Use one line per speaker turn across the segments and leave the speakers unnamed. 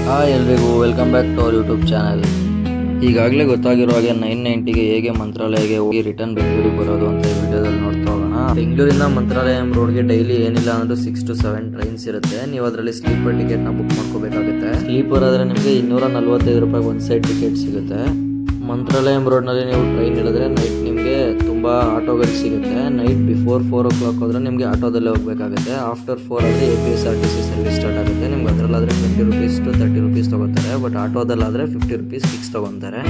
Hi ಎಲ್ರಿಗೂ welcome back to our YouTube channel. ಈಗಾಗಲೇ ಗೊತ್ತಾಗಿರೋ ಹಾಗೆ 990ಗೆ ಹೇಗೆ ಮಂತ್ರಾಲಯಗೆ ಹೋಗಿ ರಿಟರ್ನ್ ಬೆಂಗಳೂರಿಗೆ ಬರೋದು ಅಂತ ಈ ವಿಡಿಯೋದಲ್ಲಿ ನೋಡ್ತಾ ಹೋಗೋಣ. ಬೆಂಗಳೂರಿಂದ ಮಂತ್ರಾಲಯಂ ರೋಡ್ಗೆ ಡೈಲಿ ಏನಿಲ್ಲ ಅಂದ್ರೆ 6 to 7 ಟ್ರೈನ್ಸ್ ಇರುತ್ತೆ. ನೀವು ಅದರಲ್ಲಿ ಸ್ಲೀಪರ್ ಟಿಕೆಟ್ನ ಬುಕ್ ಮಾಡ್ಕೋಬೇಕಾಗುತ್ತೆ. ಸ್ಲೀಪರ್ ಆದರೆ ನಿಮಗೆ 245 ರೂಪಾಯಿಗೆ ಒಂದು ಸೈಡ್ ಟಿಕೆಟ್ ಸಿಗುತ್ತೆ. ಮಂತ್ರಾಲಯಂ ರೋಡ್ನಲ್ಲಿ ನೀವು ಟ್ರೈನ್ ಇಳಿದ್ರೆ ನೈಟ್ ನಿಮಗೆ ತುಂಬ ಆಟೋಗಳು ಸಿಗುತ್ತೆ. ನೈಟ್ ಬಿಫೋರ್ 4 o'clock ಹೋದರೆ ನಿಮಗೆ ಆಟೋದಲ್ಲೇ ಹೋಗಬೇಕಾಗುತ್ತೆ. ಆಫ್ಟರ್ 4 ಆದರೆ APSRTC ಸರ್ವಿಸ್ ಸ್ಟಾರ್ಟ್ ಆಗುತ್ತೆ. ನಿಮ್ಗೆ ಅದರಲ್ಲಾದರೆ 20 rupees to 30 rupees ತೊಗೋತಾರೆ. ಬಟ್ ಆಟೋದಲ್ಲಾದರೆ 50 rupees ಫಿಕ್ಸ್ ತೊಗೊತಾರೆ.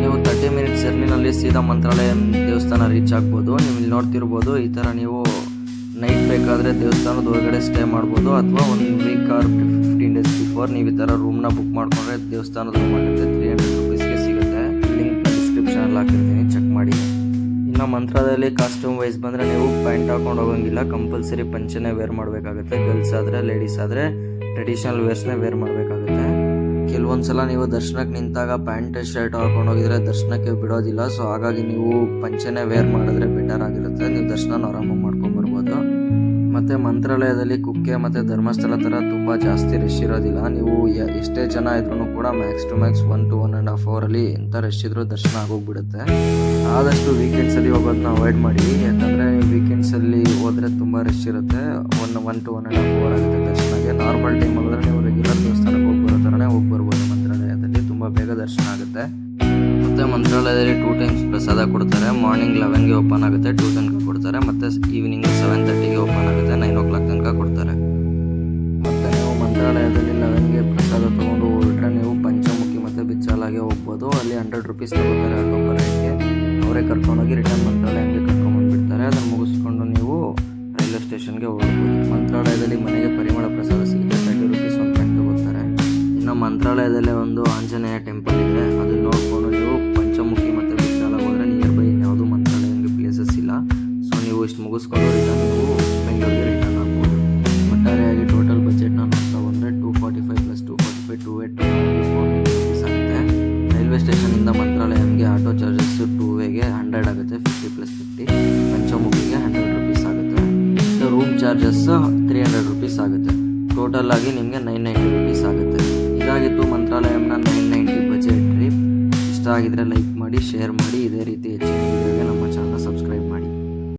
ನೀವು 30 minutes ಜರ್ನಿನಲ್ಲಿ ಸೀದಾ ಮಂತ್ರಾಲಯಂ ದೇವಸ್ಥಾನ ರೀಚ್ ಆಗ್ಬೋದು. ನೀವು ಇಲ್ಲಿ ನೋಡ್ತಿರ್ಬೋದು, ಈ ಥರ ನೀವು ನೈಟ್ ಬೇಕಾದರೆ ದೇವಸ್ಥಾನದ ಹೊರಗಡೆ ಸ್ಟೇ ಮಾಡ್ಬೋದು, ಅಥವಾ 1 week or 15 days ಬಿಫೋರ್ ನೀವು ಈ ಥರ ರೂಮ್ನ ಬುಕ್ ಮಾಡಿಕೊಂಡ್ರೆ ದೇವಸ್ಥಾನದ ರೂಮ್ ಆಗುತ್ತೆ 300 rupeesಗೆ ಸಿಗುತ್ತೆ. ಲಿಂಕ್ನ ಡಿಸ್ಕ್ರಿಪ್ಷನಲ್ಲಿ ಹಾಕಿರ್ತೀನಿ, ಚೆಕ್ ಮಾಡಿ. ಇನ್ನು ಮಂತ್ರಾಲಯದಲ್ಲಿ ಕಾಸ್ಟ್ಯೂಮ್ ವೈಸ್ ಬಂದರೆ ನೀವು ಪ್ಯಾಂಟ್ ಹಾಕೊಂಡು ಹೋಗೋಂಗಿಲ್ಲ, ಕಂಪಲ್ಸರಿ ಪಂಚೆನೇ ವೇರ್ ಮಾಡಬೇಕಾಗುತ್ತೆ. ಗರ್ಲ್ಸ್ ಆದರೆ ಲೇಡೀಸ್ ಆದರೆ ಟ್ರೆಡಿಷನಲ್ ವೇರ್ಸ್ನೇ ವೇರ್ ಮಾಡಬೇಕಾಗುತ್ತೆ. ಕೆಲವೊಂದ್ಸಲ ನೀವು ದರ್ಶನಕ್ಕೆ ನಿಂತಾಗ ಪ್ಯಾಂಟ್ ಶರ್ಟ್ ಹಾಕೊಂಡು ಹೋಗಿದ್ರೆ ದರ್ಶನಕ್ಕೆ ಬಿಡೋದಿಲ್ಲ. ಸೊ ಹಾಗಾಗಿ ನೀವು ಪಂಚೆನೇ ವೇರ್ ಮಾಡಿದ್ರೆ ಬೆಟರ್ ಆಗಿರುತ್ತೆ. ನೀವು ದರ್ಶನ ಆರಾಮಾಗಿ ಮಾಡ್ಕೊಂಡ್ಬರ್ಬೋದು. ಮತ್ತು ಮಂತ್ರಾಲಯದಲ್ಲಿ ಕುಕ್ಕೆ ಮತ್ತು ಧರ್ಮಸ್ಥಳ ಥರ ತುಂಬ ಜಾಸ್ತಿ ರಶ್ ಇರೋದಿಲ್ಲ. ನೀವು ಎಷ್ಟೇ ಜನ ಇದ್ರೂ ಕೂಡ max to max 1 to 1.5 hour ಎಂಥ ರಶ್ ಇದ್ರೂ ದರ್ಶನ ಆಗೋಗ್ಬಿಡುತ್ತೆ. ಆದಷ್ಟು ವೀಕೆಂಡ್ಸಲ್ಲಿ ಹೋಗೋದನ್ನ ಅವಾಯ್ಡ್ ಮಾಡಿ, ಯಾಕಂದರೆ ನೀವು ವೀಕೆಂಡ್ಸಲ್ಲಿ ಹೋದರೆ ತುಂಬ ರಶ್ ಇರುತ್ತೆ. 1 to 1.5 hour ಆಗುತ್ತೆ ದರ್ಶನಕ್ಕೆ. ನಾರ್ಮಲ್ ಟೈಮ್ ಹೋದರೆ ನೀವು ರೆಗ್ಯುಲರ್ ದೇವಸ್ಥಾನಕ್ಕೆ ಹೋಗಿ ಬರೋ ಥರನೇ ಹೋಗಿ ಬರ್ಬೋದು. ಮಂತ್ರಾಲಯದಲ್ಲಿ ತುಂಬ ಬೇಗ ದರ್ಶನ ಆಗುತ್ತೆ. ಮತ್ತು ಮಂತ್ರಾಲಯದಲ್ಲಿ 2 times ಪ್ರಸಾದ ಕೊಡ್ತಾರೆ. ಮಾರ್ನಿಂಗ್ 11ಗೆ ಓಪನ್ ಆಗುತ್ತೆ, 2 ತನಕ ಕೊಡ್ತಾರೆ. ಮತ್ತು ಈವ್ನಿಂಗ್ 7:30ಗೆ ಓಪನ್ ಆಗುತ್ತೆ, 9 o'clock ತನಕ ಕೊಡ್ತಾರೆ. ಮತ್ತು ನೀವು ಮಂತ್ರಾಲಯದಲ್ಲಿ 11ಗೆ ಪ್ರಸಾದ ತೊಗೊಂಡು ಹೊರಟ್ರೆ ನೀವು ಪಂಚಮುಖಿ ಮತ್ತು ಬಿಚ್ಚಾಲಾಗೆ ಹೋಗ್ಬೋದು. ಅಲ್ಲಿ 100 rupees ತಗೋತಾರೆ ಆಟೋ ರೈಡ್ಗೆ. ಅವರೇ ಕರ್ಕೊಂಡೋಗಿ ರಿಟರ್ನ್ ಮಂತ್ರಾಲಯಕ್ಕೆ ಕರ್ಕೊಂಡ್ಬಂದುಬಿಡ್ತಾರೆ. ಅದನ್ನು ಮುಗಿಸ್ಕೊಂಡು ನೀವು ರೈಲ್ವೆ ಸ್ಟೇಷನ್ಗೆ ಹೋಗ್ಬೋದು. ಮಂತ್ರಾಲಯದಲ್ಲಿ ಮನೆಗೆ ಪರಿಮಳ ಪ್ರಸಾದ ಸಿಗುತ್ತೆ, 30 rupees ಒಂದು ಪ್ಯಾಕ್ ತಗೋತಾರೆ. ಇನ್ನು ಮಂತ್ರಾಲಯದಲ್ಲೇ ಒಂದು ಆಂಜನೇಯ ಟೆಂಪಲ್ ಇದೆ, ಅದನ್ನು ನೋಡಿಕೊಂಡು ನೀವು ಪಂಚಮುಖಿ ಮತ್ತು ಬಿಚ್ಚಾಲಾಗ ಹೋದರೆ ನಿಯರ್ ಬೈ ಇನ್ಯಾವುದು ಮಂತ್ರಾಲಯಂಗೆ ಪ್ಲೇಸಸ್ ಇಲ್ಲ. ಸೊ ನೀವು ಇಷ್ಟು ಮುಗಿಸ್ಕೊಂಡು ರಿಟರ್ನ್ ನೀವು ಬೆಂಗಳೂರಿಗೆ ರಿಟರ್ನ್ ಆಗ್ಬೋದು. ಒಟ್ಟಾರೆಯಾಗಿ ಟೋಟಲ್ ಬಜೆಟ್ನ ನೋಡ್ತಾ ಬಂದರೆ 245 + 245 280 490 rupees ಆಗುತ್ತೆ. ರೈಲ್ವೆ ಸ್ಟೇಷನಿಂದ ಮಂತ್ರಾಲಯಂಗೆ ಆಟೋ ಚಾರ್ಜಸ್ 2 wayಗೆ 100 ಆಗುತ್ತೆ, 50 + 50. ಪಂಚಮುಖಿಗೆ 100 rupees ಆಗುತ್ತೆ. ರೂಮ್ ಚಾರ್ಜಸ್ 300 rupees ಆಗುತ್ತೆ. ಟೋಟಲ್ ಆಗಿ ನಿಮಗೆ 990 rupees ಆಗುತ್ತೆ. ಇದಾಗಿತ್ತು ಮಂತ್ರಾಲಯಂನ 990 ಬಜೆಟ್ ಟ್ರಿಪ್. ಇಷ್ಟ ಆಗಿದ್ರೆ ಲೈಕ್ ಮಾಡಿ, ಶೇರ್ ಮಾಡಿ. ಇದೇ ರೀತಿ ಹೆಚ್ಚಿನ ವಿಡಿಯೋಗೆ ನಮ್ಮ ಚಾನಲ್ ಸಬ್ಸ್ಕ್ರೈಬ್